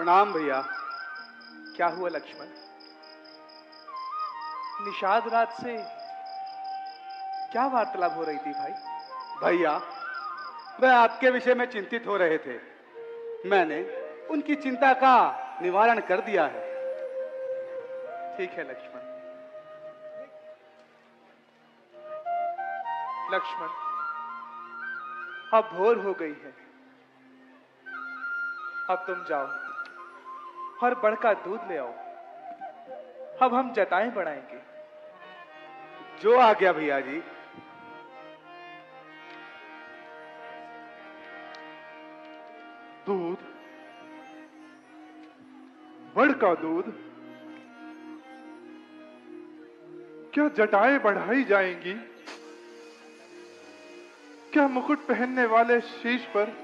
प्रणाम भैया। क्या हुआ लक्ष्मण? निषाद रात से क्या वार्तालाप हो रही थी भाई? भैया, वह आपके विषय में चिंतित हो रहे थे। मैंने उनकी चिंता का निवारण कर दिया है। ठीक है लक्ष्मण। लक्ष्मण, अब भोर हो गई है। अब तुम जाओ और बड़का दूध ले आओ। अब हम जटाएं बढ़ाएंगे। जो आ गया भैया जी। दूध, बड़ का दूध, क्या जटाएं बढ़ाई जाएंगी? क्या मुकुट पहनने वाले शीश पर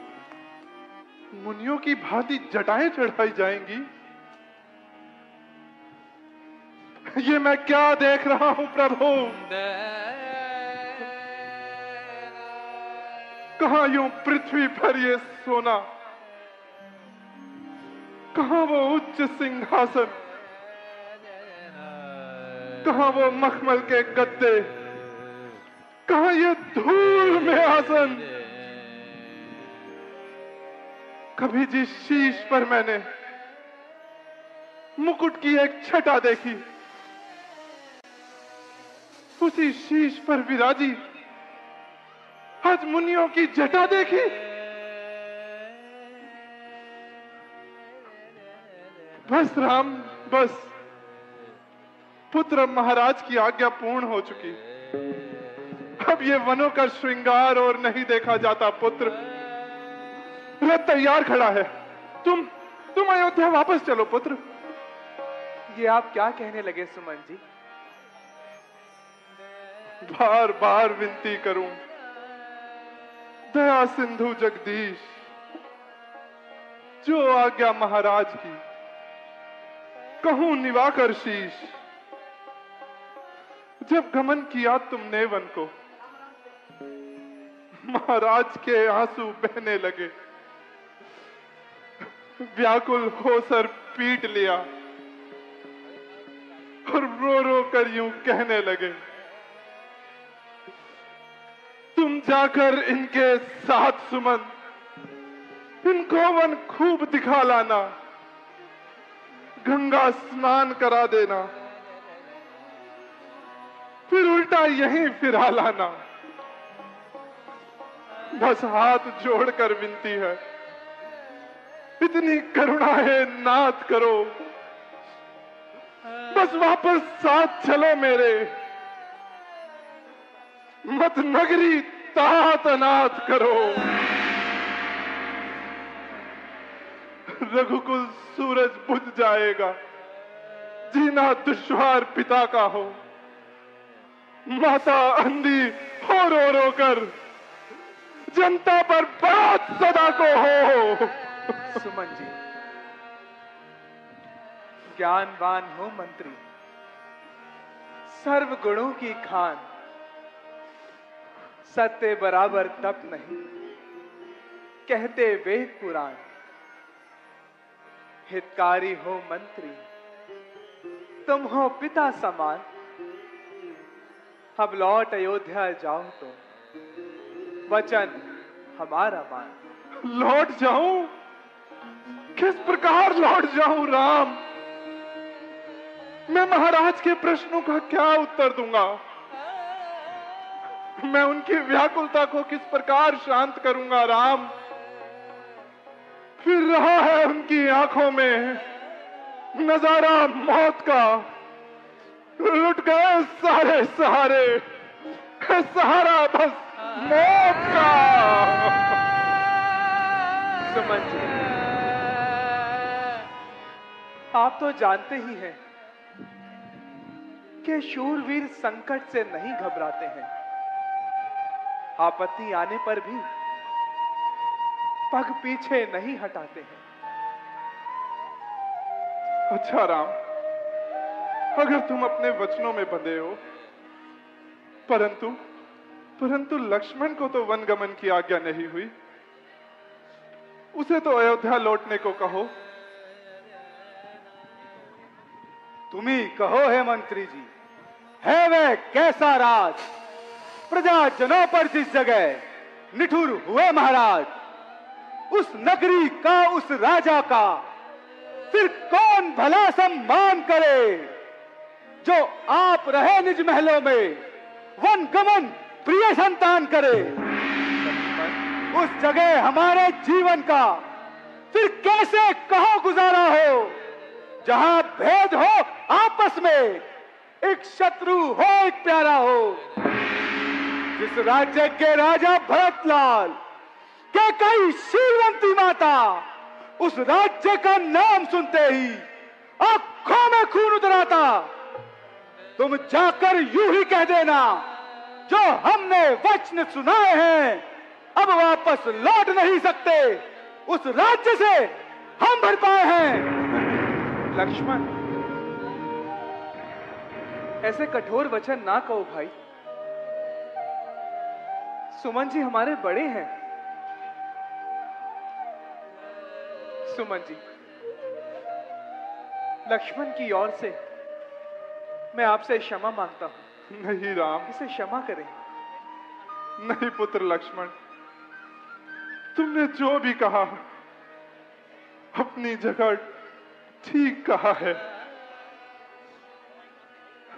मुनियों की भांति जटाएं चढ़ाई जाएंगी? ये मैं क्या देख रहा हूं प्रभु? कहां यूं पृथ्वी पर ये सोना, कहां वो उच्च सिंहासन, कहां वो मखमल के गद्दे, कहां ये धूल में आसन। कभी जिस शीश पर मैंने मुकुट की एक छटा देखी, उसी शीश पर विराजी आज मुनियों की जटा देखी। बस राम, बस। पुत्र महाराज की आज्ञा पूर्ण हो चुकी। अब ये वनों का श्रृंगार और नहीं देखा जाता। पुत्र, रथ तैयार खड़ा है। तुम अयोध्या वापस चलो पुत्र। ये आप क्या कहने लगे सुमन जी? बार बार विनती करूं, दया सिंधु जगदीश, जो आज्ञा महाराज की, कहूं निवाकर शीश। जब गमन किया तुमने वन को, महाराज के आंसू बहने लगे। व्याकुल हो सर पीट लिया और रो रो कर यूं कहने लगे, तुम जाकर इनके साथ सुमन, इनको वन खूब दिखा लाना, गंगा स्नान करा देना, फिर उल्टा यहीं फिरा लाना। बस हाथ जोड़कर विनती है, इतनी करुणा है नाथ करो। बस वापस साथ चलो मेरे, मत नगरी तात अनाथ करो। रघुकुल सूरज बुझ जाएगा, जीना दुश्वार पिता का हो। माता अंधी हो रो रो कर, जनता पर बात सदा को हो। सुमन जी, ज्ञानवान हो मंत्री, सर्व गुणों की खान, सत्य बराबर तप नहीं, कहते वेद पुराण। हितकारी हो मंत्री, तुम हो पिता समान। अब लौट अयोध्या जाओ तो वचन हमारा मान। लौट जाऊं? किस प्रकार लौट जाऊं राम? मैं महाराज के प्रश्नों का क्या उत्तर दूंगा? मैं उनकी व्याकुलता को किस प्रकार शांत करूंगा राम? फिर रहा है उनकी आंखों में नजारा मौत का। लुट गए सारे सहारे, सहारा बस मौत का। सुमन जी, आप तो जानते ही हैं कि शूरवीर संकट से नहीं घबराते हैं। आपत्ति आने पर भी पग पीछे नहीं हटाते हैं। अच्छा राम, अगर तुम अपने वचनों में बंधे हो, परंतु लक्ष्मण को तो वनगमन की आज्ञा नहीं हुई। उसे तो अयोध्या लौटने को कहो। तुम ही कहो है मंत्री जी, है वह कैसा राज, प्रजाजनों पर जिस जगह निठुर हुए महाराज, उस नगरी का उस राजा का फिर कौन भला सम्मान करे। जो आप रहे निज महलों में वन गमन प्रिय संतान करे, उस जगह हमारे जीवन का फिर कैसे कहो गुजारा हो, जहां भेद हो आपस में, एक शत्रु हो एक प्यारा हो। जिस राज्य के राजा भरतलाल के कई शीलवंती माता, उस राज्य का नाम सुनते ही आंखों में खून उतर आता। तुम जाकर यूं ही कह देना, जो हमने वचन सुनाए हैं अब वापस लौट नहीं सकते, उस राज्य से हम भर पाए हैं। लक्ष्मण, ऐसे कठोर वचन ना कहो भाई। सुमन जी हमारे बड़े हैं। सुमन जी, लक्ष्मण की ओर से मैं आपसे क्षमा मांगता हूं। नहीं राम, इसे क्षमा करें। नहीं पुत्र लक्ष्मण, तुमने जो भी कहा अपनी जगह ठीक कहा है।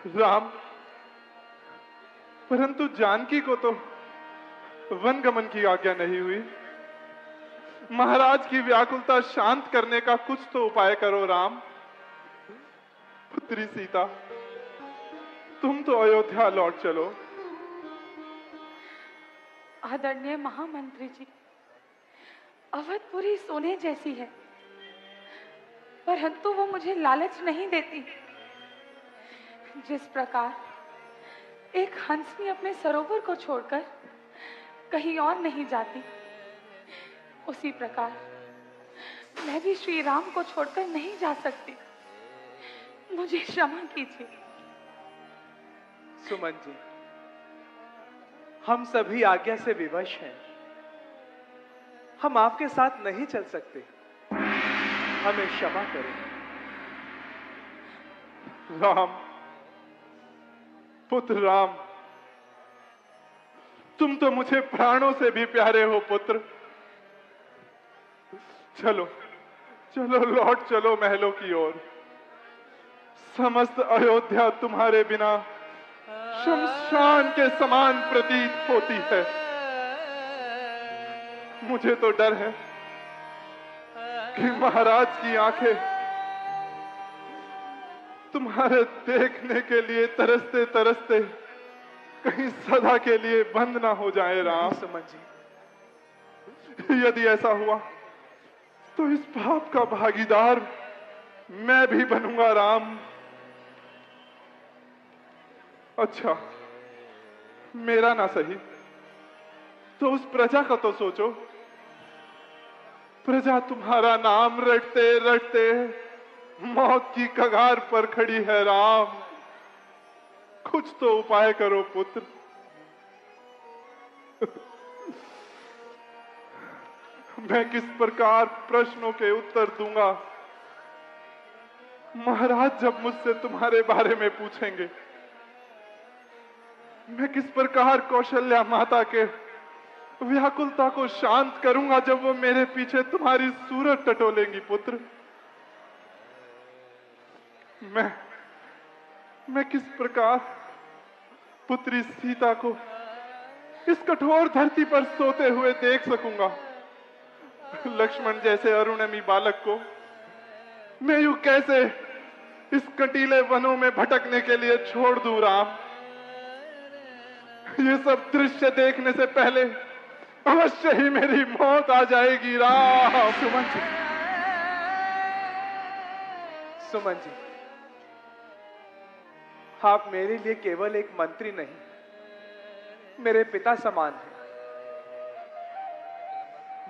राम, परंतु जानकी को तो वन गमन की आज्ञा नहीं हुई। महाराज की व्याकुलता शांत करने का कुछ तो उपाय करो राम। पुत्री सीता, तुम तो अयोध्या लौट चलो। आदरणीय महामंत्री जी, अवधपुरी सोने जैसी है, परंतु वो मुझे लालच नहीं देती। जिस प्रकार एक हंसनी अपने सरोवर को छोड़कर कहीं और नहीं जाती, उसी प्रकार मैं भी श्री राम को छोड़कर नहीं जा सकती। मुझे क्षमा कीजिए। सुमन जी, हम सभी आज्ञा से विवश हैं। हम आपके साथ नहीं चल सकते, हमें क्षमा करें। राम, पुत्र राम, तुम तो मुझे प्राणों से भी प्यारे हो पुत्र। चलो चलो, लौट चलो महलों की ओर। समस्त अयोध्या तुम्हारे बिना शमशान के समान प्रतीत होती है। मुझे तो डर है कि महाराज की आंखें तुम्हारे देखने के लिए तरसते तरसते कहीं सदा के लिए बंद ना हो जाए राम। सुमन जी, यदि ऐसा हुआ तो इस पाप का भागीदार मैं भी बनूंगा राम। अच्छा, मेरा ना सही तो उस प्रजा का तो सोचो। प्रजा तुम्हारा नाम रटते रटते मौत की कगार पर खड़ी है राम। कुछ तो उपाय करो पुत्र। मैं किस प्रकार प्रश्नों के उत्तर दूंगा महाराज जब मुझसे तुम्हारे बारे में पूछेंगे? मैं किस प्रकार कौशल्या माता के व्याकुलता को शांत करूंगा जब वो मेरे पीछे तुम्हारी सूरत टटोलेंगी पुत्र? मैं किस प्रकार पुत्री सीता को इस कठोर धरती पर सोते हुए देख सकूंगा? लक्ष्मण जैसे अरुणमी बालक को मैं यूं कैसे इस कटीले वनों में भटकने के लिए छोड़ दूं राम? ये सब दृश्य देखने से पहले अवश्य ही मेरी मौत आ जाएगी राम। सुमन जी, सुमन जी, आप मेरे लिए केवल एक मंत्री नहीं, मेरे पिता समान हैं।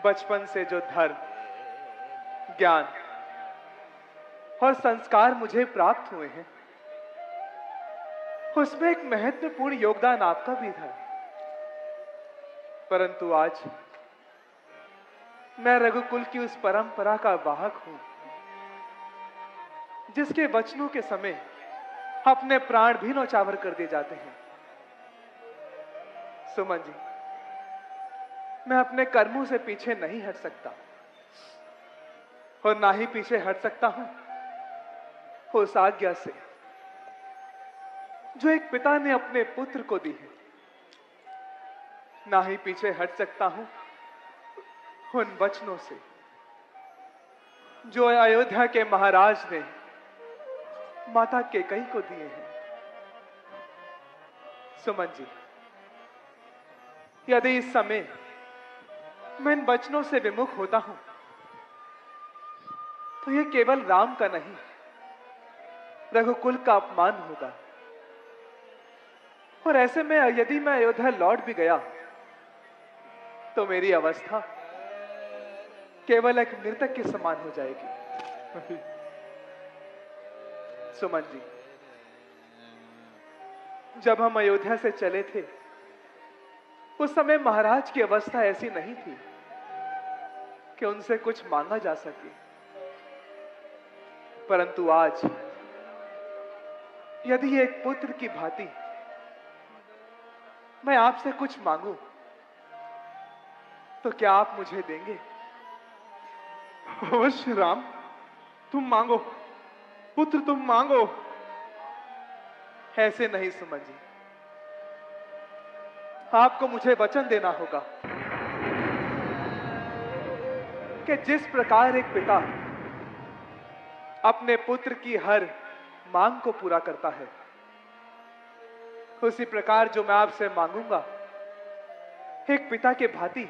बचपन से जो धर्म, ज्ञान और संस्कार मुझे प्राप्त हुए हैं, उसमें एक महत्वपूर्ण योगदान आपका भी था। परंतु आज मैं रघुकुल की उस परंपरा का वाहक हूं जिसके वचनों के समय अपने प्राण भी नौचावर कर दिए जाते हैं। सुमन जी, मैं अपने कर्मों से पीछे नहीं हट सकता और ना ही पीछे हट सकता हूं उस आज्ञा से जो एक पिता ने अपने पुत्र को दी है। ना ही पीछे हट सकता हूं उन वचनों से जो अयोध्या के महाराज ने माता कैकेयी को दिए हैं। सुमन जी, यदि इस समय मैं इन वचनों से विमुख होता हूं तो यह केवल राम का नहीं, रघुकुल का अपमान होगा। और ऐसे में यदि मैं अयोध्या लौट भी गया तो मेरी अवस्था केवल एक मृतक के समान हो जाएगी। सुमन जी, जब हम अयोध्या से चले थे उस समय महाराज की अवस्था ऐसी नहीं थी कि उनसे कुछ मांगा जा सके, परंतु आज यदि एक पुत्र की भांति मैं आपसे कुछ मांगू तो क्या आप मुझे देंगे? अवश्य राम, तुम मांगो, पुत्र तुम मांगो। ऐसे नहीं सुमन जी, आपको मुझे वचन देना होगा कि जिस प्रकार एक पिता अपने पुत्र की हर मांग को पूरा करता है, उसी प्रकार जो मैं आपसे मांगूंगा एक पिता के भांति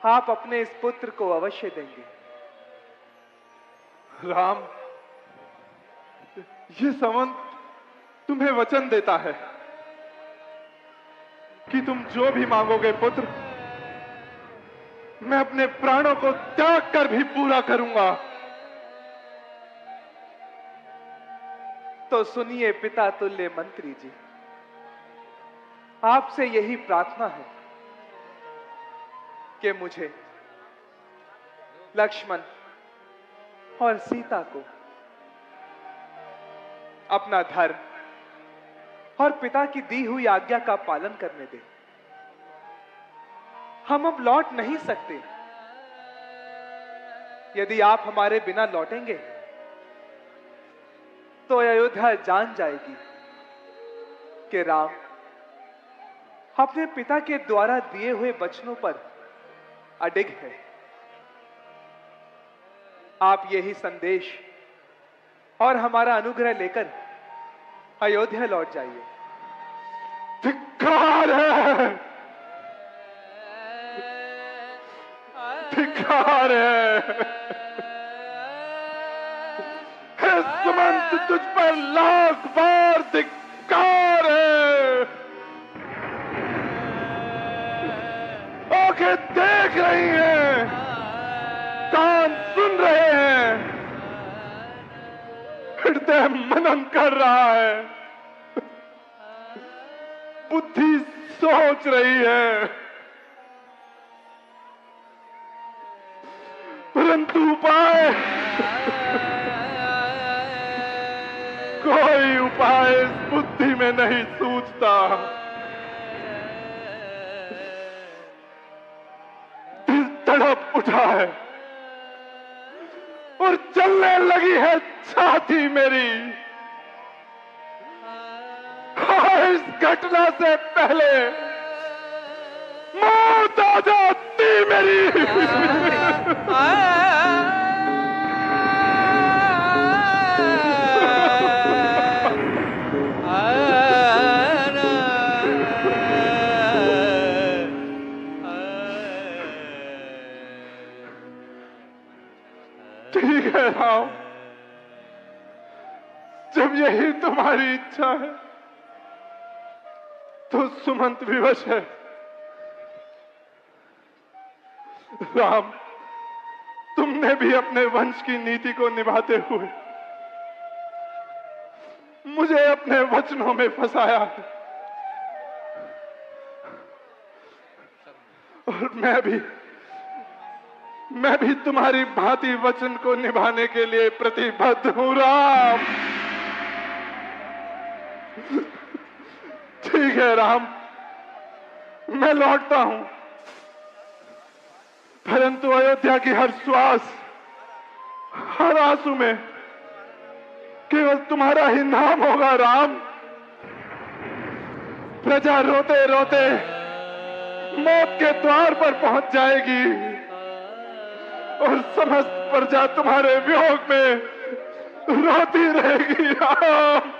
आप अपने इस पुत्र को अवश्य देंगे। राम, ये संवंत तुम्हें वचन देता है कि तुम जो भी मांगोगे पुत्र, मैं अपने प्राणों को त्याग कर भी पूरा करूंगा। तो सुनिए पिता तुल्य मंत्री जी, आपसे यही प्रार्थना है कि मुझे, लक्ष्मण और सीता को अपना धर्म और पिता की दी हुई आज्ञा का पालन करने दें। हम अब लौट नहीं सकते। यदि आप हमारे बिना लौटेंगे तो अयोध्या जान जाएगी कि राम अपने पिता के द्वारा दिए हुए वचनों पर अडिग है। आप यही संदेश और हमारा अनुग्रह लेकर अयोध्या लौट जाइए। धिक्कार है, धिक्कार है। हे सुमंत, तुझ पर लाख बार धिक्कार है। आंखें देख रही हैं, कान सुन रहे हैं, हृदय मनन कर रहा है, बुद्धि सोच रही है, परंतु उपाय, कोई उपाय इस बुद्धि में नहीं सूझता। दिल तड़प उठा है और चलने लगी है छाती मेरी। इस घटना से पहले मौत आ जाती मेरी। ठीक है राम, जब यही तुम्हारी इच्छा है तो सुमंत विवश है। राम, तुमने भी अपने वंश की नीति को निभाते हुए मुझे अपने वचनों में फंसाया है और मैं भी तुम्हारी भांति वचन को निभाने के लिए प्रतिबद्ध हूं। राम, ठीक है राम, मैं लौटता हूं, परंतु अयोध्या की हर श्वास, हर आंसू में केवल तुम्हारा ही नाम होगा राम। प्रजा रोते रोते मौत के द्वार पर पहुंच जाएगी और समस्त प्रजा तुम्हारे वियोग में रोती रहेगी राम।